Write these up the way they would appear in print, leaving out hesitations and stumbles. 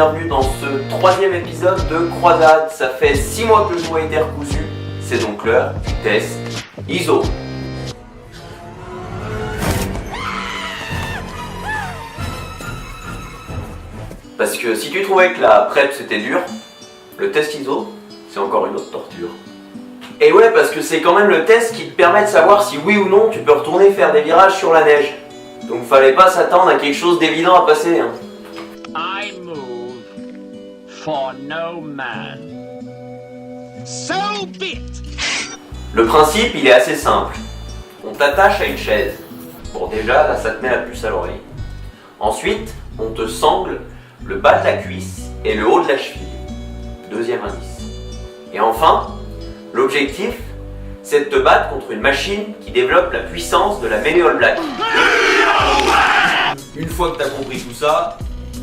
bienvenue dans ce troisième épisode de Croisade. Ça fait 6 mois que le jour a été recousu, c'est donc l'heure du test ISO. Parce que si tu trouvais que la prep c'était dur, le test ISO c'est encore une autre torture. Et ouais, parce que c'est quand même le test qui te permet de savoir si oui ou non tu peux retourner faire des virages sur la neige. Donc fallait pas s'attendre à quelque chose d'évident à passer. I move for no man. So be it. Le principe il est assez simple. On t'attache à une chaise. Bon déjà là ça te met la puce à l'oreille. Ensuite on te sangle le bas de la cuisse et le haut de la cheville. Deuxième indice. Et enfin, l'objectif c'est de te battre contre une machine qui développe la puissance de la Many All Black. Une fois que tu as compris tout ça,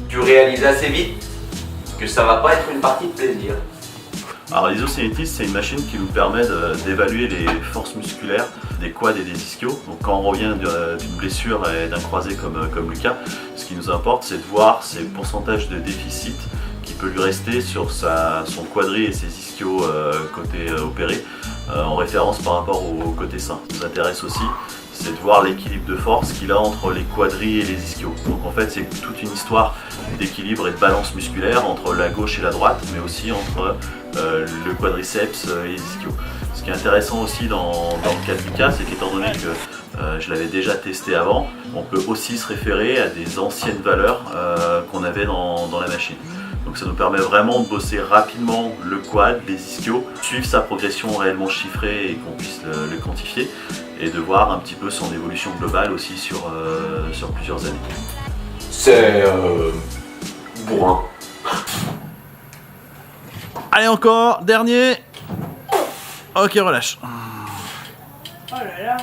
tu réalises assez vite que ça va pas être une partie de plaisir. Alors l'Isocinétis, c'est une machine qui nous permet d'évaluer les forces musculaires des quads et des ischios. Donc quand on revient d'une blessure et d'un croisé comme Lucas, ce qui nous importe c'est de voir ses pourcentages de déficit qui peut lui rester sur son quadri et ses ischios côté opéré, en référence par rapport au côté sain. Ce qui nous intéresse aussi, c'est de voir l'équilibre de force qu'il a entre les quadris et les ischios. Donc en fait c'est toute une histoire d'équilibre et de balance musculaire entre la gauche et la droite, mais aussi entre le quadriceps et les ischios. Ce qui est intéressant aussi dans le cas de Lucas, c'est qu'étant donné que je l'avais déjà testé avant, on peut aussi se référer à des anciennes valeurs qu'on avait dans la machine. Donc ça nous permet vraiment de bosser rapidement le quad, les ischios, suivre sa progression réellement chiffrée et qu'on puisse le quantifier, et de voir un petit peu son évolution globale aussi sur plusieurs années. C'est bourrin. Allez encore, dernier. Ok, relâche. Oh là là.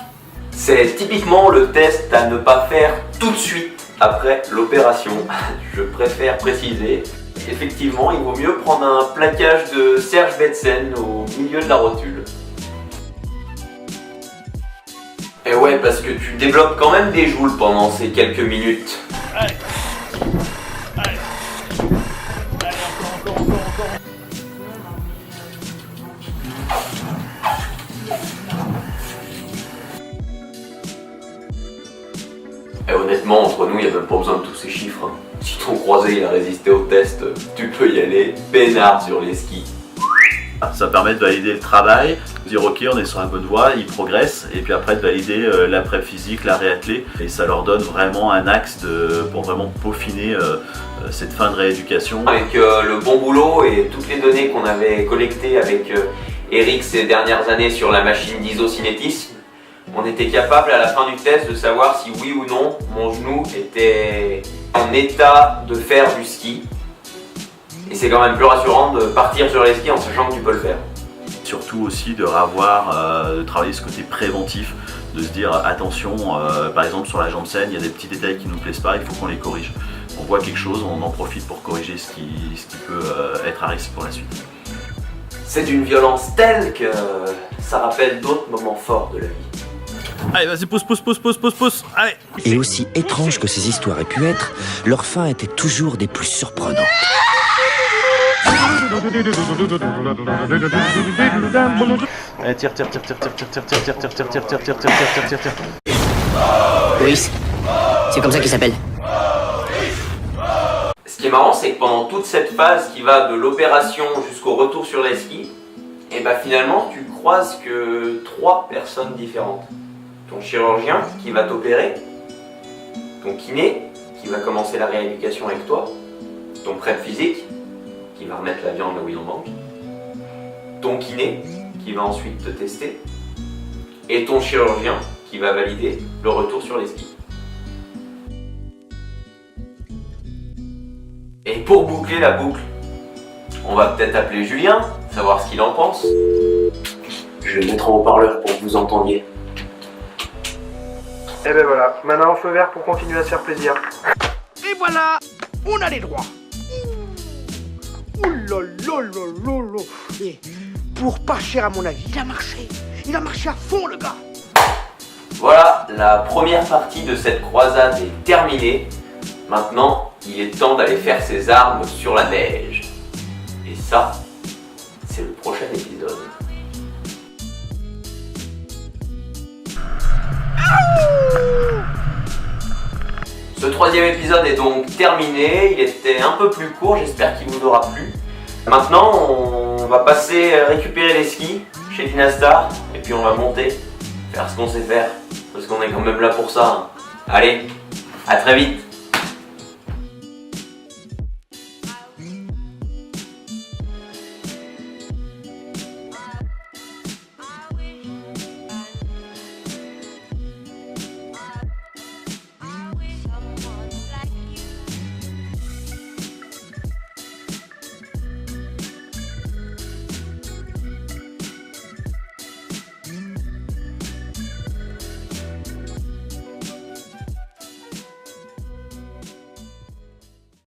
C'est typiquement le test à ne pas faire tout de suite après l'opération. Je préfère préciser. Effectivement, il vaut mieux prendre un plaquage de Serge Betsen au milieu de la rotule. Et ouais, parce que tu développes quand même des joules pendant ces quelques minutes. Allez. Allez. Allez, encore. Et honnêtement, entre nous, il n'y a même pas besoin de tous ces chiffres. Hein. Si ton croisé il a résisté au test, tu peux y aller peinard sur les skis. Ça permet de valider le travail, de dire ok on est sur la bonne voie, il progresse, et puis après de valider la prep physique, la réathlée, et ça leur donne vraiment un axe pour vraiment peaufiner cette fin de rééducation. Avec le bon boulot et toutes les données qu'on avait collectées avec Eric ces dernières années sur la machine d'isocinétisme, on était capable à la fin du test de savoir si oui ou non mon genou était en état de faire du ski. Et c'est quand même plus rassurant de partir sur les skis en sachant que tu peux le faire. Surtout aussi de travailler ce côté préventif, de se dire attention, par exemple sur la jambe saine, il y a des petits détails qui ne nous plaisent pas, il faut qu'on les corrige. On voit quelque chose, on en profite pour corriger ce qui peut être à risque pour la suite. C'est d'une violence telle que ça rappelle d'autres moments forts de la vie. Allez, vas-y, pousse. Allez. Et aussi étrange que ces histoires aient pu être, leur fin était toujours des plus surprenantes. Allez, tire. Oui, c'est comme ça qu'il s'appelle. Ce qui est marrant, c'est que pendant toute cette phase qui va de l'opération jusqu'au retour sur les skis, et bah finalement tu croises que 3 personnes différentes. Ton chirurgien qui va t'opérer, ton kiné qui va commencer la rééducation avec toi, ton prep physique qui va remettre la viande là où il en manque, ton kiné qui va ensuite te tester, et ton chirurgien qui va valider le retour sur les skis. Et pour boucler la boucle, on va peut-être appeler Julien, savoir ce qu'il en pense. Je vais le mettre en haut-parleur pour que vous entendiez. Et ben voilà, maintenant feu vert pour continuer à se faire plaisir. Et voilà, on a les droits. Ouh là là là là là. Et pour pas cher à mon avis, il a marché à fond le gars. Voilà, la première partie de cette croisade est terminée. Maintenant, il est temps d'aller faire ses armes sur la neige. Et ça, c'est le prochain épisode. Ce troisième épisode est donc terminé, il était un peu plus court, j'espère qu'il vous aura plu. Maintenant, on va passer récupérer les skis chez Dynastar, et puis on va monter, faire ce qu'on sait faire, parce qu'on est quand même là pour ça. Allez, à très vite!